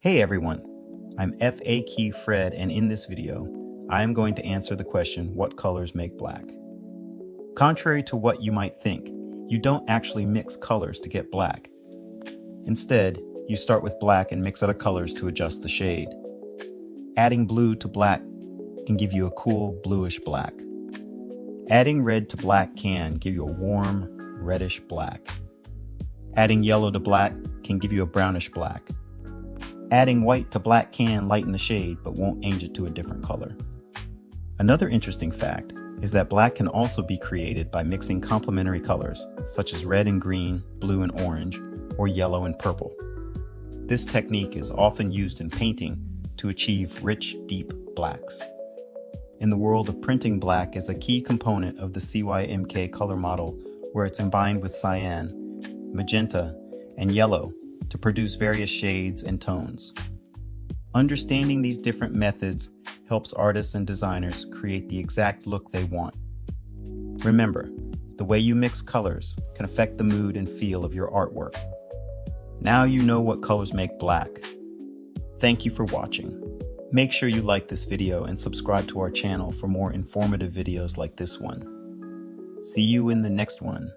Hey everyone, I'm FAQ Fred, and in this video, I am going to answer the question, what colors make black? Contrary to what you might think, you don't actually mix colors to get black. Instead, you start with black and mix other colors to adjust the shade. Adding blue to black can give you a cool bluish black. Adding red to black can give you a warm reddish black. Adding yellow to black can give you a brownish black. Adding white to black can lighten the shade but won't change it to a different color. Another interesting fact is that black can also be created by mixing complementary colors such as red and green, blue and orange, or yellow and purple. This technique is often used in painting to achieve rich, deep blacks. In the world of printing, black is a key component of the CYMK color model, where it's combined with cyan, magenta, and yellow to produce various shades and tones. Understanding these different methods helps artists and designers create the exact look they want. Remember, the way you mix colors can affect the mood and feel of your artwork. Now you know what colors make black. Thank you for watching. Make sure you like this video and subscribe to our channel for more informative videos like this one. See you in the next one.